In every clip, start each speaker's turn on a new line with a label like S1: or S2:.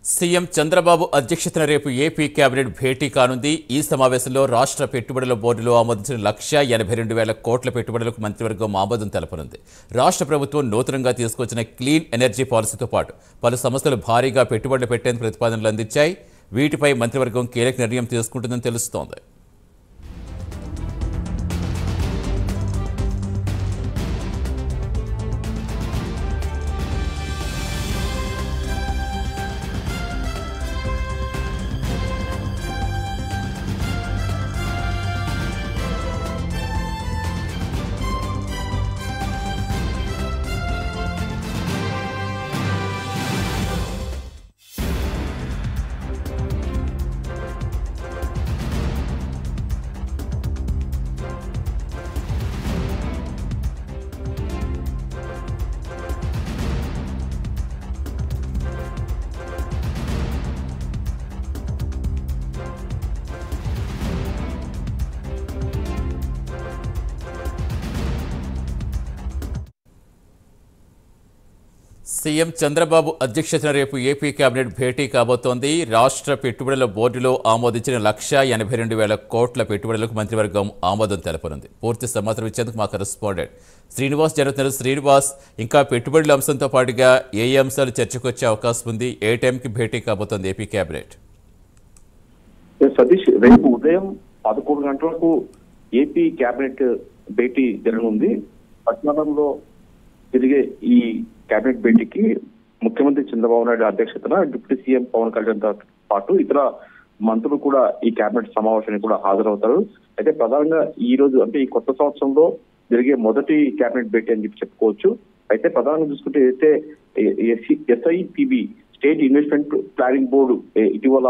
S1: CM Chandrababu అధ్యక్షతన రేపు AP cabinet భేటీ కానుంది. ఈ సమావేశంలో రాష్ట్ర పెట్టుబడుల బోర్డులో ఆమోదించిన 1,82,000 కోట్ల పెట్టుబడులకు మంత్రివర్గం ఆమోదం తెలపనుంది. రాష్ట్ర ప్రభుత్వం నూతనంగా తీసుకొచ్చిన క్లీన్ ఎనర్జీ పాలసీతో పాటు పలు సంస్థలు భారీగా పెట్టుబడులు పెట్టేందుకు ప్రతిపాదనలు అందించాయి. వీటిపై మంత్రివర్గం కీలక నిర్ణయం తీసుకుంటుందని తెలుస్తోంది. సీఎం చంద్రబాబు అధ్యక్షతన రేపు ఏపీ కేబినెట్ భేటీ కాబోతోంది. రాష్ట్ర పెట్టుబడుల బోర్డులో ఆమోదించిన 1,82,000 కోట్ల పెట్టుబడులకు మంత్రివర్గం ఆమోదం తెలపనుంది. పూర్తి సమాచారం ఇచ్చేందుకు మా కరెస్పాండెంట్ శ్రీనివాస్ జరుగుతున్నారు. శ్రీనివాస్, ఇంకా పెట్టుబడుల అంశంతో పాటుగా ఏ అంశాలు చర్చకు వచ్చే అవకాశం ఉంది? ఏ టైంకి భేటీ కాబోతోంది ఏపీ కేబినెట్?
S2: సతీష్, రేపు ఉదయం 11 గంటలకు ఏపీ కేబినెట్ భేటీ జరగనుంది. పట్టణంలో జరిగే ఈ కేబినెట్ భేటీకి ముఖ్యమంత్రి చంద్రబాబు నాయుడు అధ్యక్షతన డిప్యూటీ సీఎం పవన్ కళ్యాణ్ తో పాటు ఇతర మంత్రులు కూడా ఈ కేబినెట్ సమావేశానికి కూడా హాజరవుతారు. అయితే ప్రధానంగా ఈ రోజు అంటే ఈ కొత్త సంవత్సరంలో జరిగే మొదటి కేబినెట్ భేటీ అని చెప్పుకోవచ్చు. అయితే ప్రధానంగా చూసుకుంటే అయితే SIPB state investment planning board ఇటీవల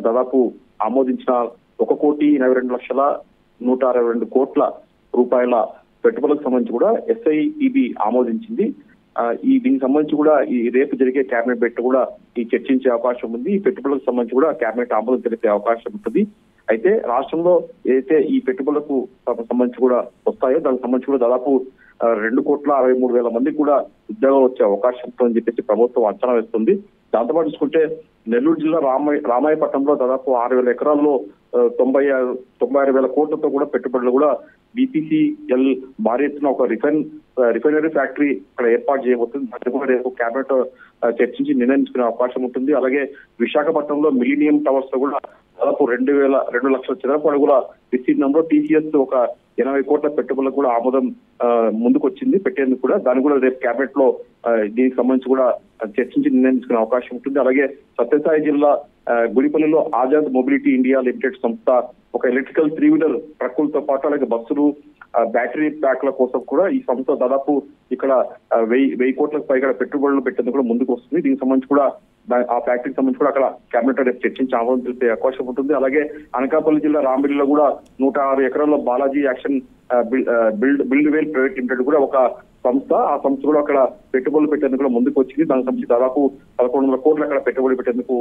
S2: దాదాపు ఆమోదించిన 1,82,162 కోట్ల రూపాయల పెట్టుబడులకు సంబంధించి కూడా ఎస్ఐపిబి ఆమోదించింది. దీనికి సంబంధించి కూడా ఈ రేపు జరిగే కేబినెట్ భేటీ కూడా ఈ చర్చించే అవకాశం ఉంది. ఈ పెట్టుబడులకు సంబంధించి కూడా కేబినెట్ ఆమోదం తెలిపే అవకాశం ఉంటుంది. అయితే రాష్ట్రంలో ఏదైతే ఈ పెట్టుబడులకు సంబంధించి కూడా వస్తాయో దానికి సంబంధించి కూడా దాదాపు 2,63,000 మందికి కూడా ఉద్యోగాలు వచ్చే అవకాశం ఉంటుందని చెప్పేసి ప్రభుత్వం అంచనా వేస్తుంది. దాంతోపాటు చూసుకుంటే నెల్లూరు జిల్లా రామాయపట్నంలో దాదాపు 6,000 ఎకరాల్లో 96,000 కోట్లతో కూడా పెట్టుబడులు కూడా బీపీసీఎల్ భారీ ఎత్తున ఒక రిఫైనరీ ఫ్యాక్టరీ ఇక్కడ ఏర్పాటు చేయబోతుంది. దాన్ని కూడా రేపు కేబినెట్ చర్చించి నిర్ణయించుకునే అవకాశం ఉంటుంది. అలాగే విశాఖపట్నంలో మిలీనియం టవర్స్ లో కూడా దాదాపు 2 లక్షల చదరపు అడుగుల విస్తీర్ణంలో టీసీఎస్ ఒక 80 కోట్ల పెట్టుబడులకు కూడా ఆమోదం ముందుకు వచ్చింది పెట్టేందుకు కూడా. దాన్ని కూడా రేపు కేబినెట్ లో దీనికి సంబంధించి కూడా చర్చించి నిర్ణయించుకునే అవకాశం ఉంటుంది. అలాగే సత్యసాయి జిల్లా గుడిపల్లిలో ఆజాద్ మొబిలిటీ ఇండియా లిమిటెడ్ సంస్థ ఒక ఎలక్ట్రికల్ 3-వీలర్ ట్రక్కులతో పాటు అలాగే బస్సులు బ్యాటరీ ప్యాక్ల కోసం కూడా ఈ సంస్థ దాదాపు ఇక్కడ 1,000 కోట్లకు పైగా పెట్టుబడులు పెట్టేందుకు కూడా ముందుకు వస్తుంది. దీనికి సంబంధించి కూడా ఆ ఫ్యాక్టరీకి సంబంధించి కూడా అక్కడ కేబినెట్ రేపు చర్చించి ఆమోదం తెలిపే అవకాశం ఉంటుంది. అలాగే అనకాపల్లి జిల్లా రాంబిల్లిలో కూడా 106 ఎకరాల్లో బాలాజీ యాక్షన్ బిల్డ్ వేల్ ప్రైవేట్ లిమిటెడ్ కూడా ఒక సంస్థ, ఆ సంస్థ కూడా అక్కడ పెట్టుబడులు పెట్టేందుకు కూడా ముందుకు వచ్చింది. దానికి సంబంధించి దాదాపు 1,100 కోట్లు అక్కడ పెట్టుబడి పెట్టేందుకు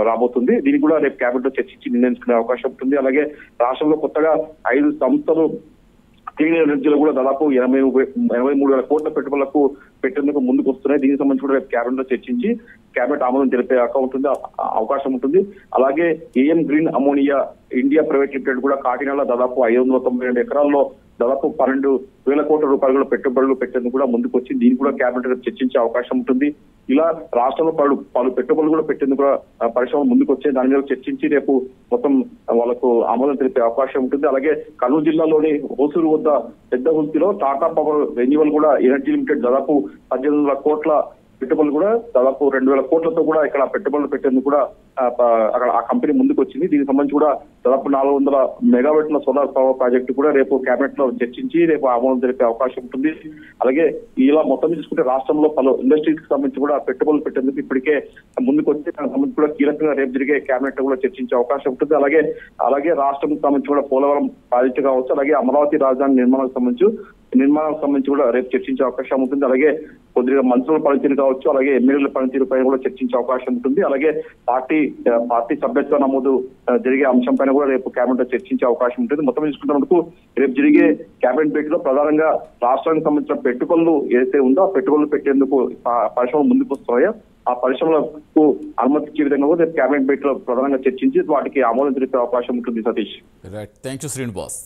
S2: రాబోతుంది. దీన్ని కూడా రేపు కేబినెట్ లో చర్చించి నిర్ణయించుకునే అవకాశం ఉంటుంది. అలాగే రాష్ట్రంలో కొత్తగా 5 సంస్థలు క్లీన్ ఎనర్జీలో కూడా దాదాపు 83,000 కోట్ల పెట్టుబడులకు పెట్టేందుకు ముందుకు వస్తున్నాయి. దీనికి సంబంధించి కూడా రేపు కేబినెట్ లో చర్చించి కేబినెట్ ఆమోదం తెలిపే అవకాశం ఉంటుంది. అలాగే AM green ammonia India private limited కూడా కాకినాడలో దాదాపు 592 ఎకరాల్లో దాదాపు 12,000 కోట్ల రూపాయలు కూడా పెట్టుబడులు పెట్టేందుకు కూడా ముందుకు వచ్చి దీన్ని కూడా కేబినెట్ రేపు చర్చించే అవకాశం ఉంటుంది. ఇలా రాష్ట్రంలో పలు పెట్టుబడులు కూడా పెట్టేందుకు కూడా పరిశ్రమలు ముందుకు వచ్చే దాని మీద చర్చించి రేపు మొత్తం వాళ్ళకు ఆమోదం తెలిపే అవకాశం ఉంటుంది. అలాగే కర్నూలు జిల్లాలోని హోసూరు వద్ద పెద్ద హుల్తిలో టాటా పవర్ రెన్యూవల్ కూడా ఎనర్జీ లిమిటెడ్ దాదాపు 18,000 కోట్ల పెట్టుబడులు కూడా దాదాపు 2,000 కోట్లతో కూడా ఇక్కడ పెట్టుబడులు పెట్టేందుకు కూడా అక్కడ ఆ కంపెనీ ముందుకు వచ్చింది. దీనికి సంబంధించి కూడా దాదాపు 400 మెగావాట్ల సోలార్ పవర్ ప్రాజెక్టు కూడా రేపు కేబినెట్ లో చర్చించి రేపు ఆమోదం తెలిపే అవకాశం ఉంటుంది. అలాగే ఇలా మొత్తం చూసుకుంటే రాష్ట్రంలో పలు ఇండస్ట్రీస్ కి సంబంధించి కూడా పెట్టుబడులు పెట్టేందుకు ఇప్పటికే ముందుకు వచ్చి దానికి సంబంధించి కూడా కీలకంగా రేపు జరిగే కేబినెట్ కూడా చర్చించే అవకాశం ఉంటుంది. అలాగే రాష్ట్రం సంబంధించి కూడా పోలవరం ప్రాజెక్టు కావచ్చు, అలాగే అమరావతి రాజధాని నిర్మాణానికి సంబంధించి కూడా రేపు చర్చించే అవకాశం ఉంటుంది. అలాగే కొద్దిగా మంత్రుల పనితీరు కావచ్చు, అలాగే ఎమ్మెల్యేల పనితీరు పైన కూడా చర్చించే అవకాశం ఉంటుంది. అలాగే పార్టీ సభ్యత్వ నమోదు జరిగే అంశం పైన కూడా రేపు కేబినెట్ లో చర్చించే అవకాశం ఉంటుంది. మొత్తం చూసుకున్నందుకు రేపు జరిగే కేబినెట్ భేటీలో ప్రధానంగా రాష్ట్రానికి సంబంధించిన పెట్టుబడులు ఏదైతే ఉందో ఆ పెట్టుబడులు పెట్టేందుకు పరిశ్రమలు ముందుకు వస్తున్నాయో ఆ పరిశ్రమలకు అనుమతి ఇచ్చే విధంగా కూడా రేపు కేబినెట్ భేటీలో ప్రధానంగా చర్చించి వాటికి ఆమోదం తెలిపే అవకాశం ఉంటుంది Satish.
S1: Right, thank you Srinivas.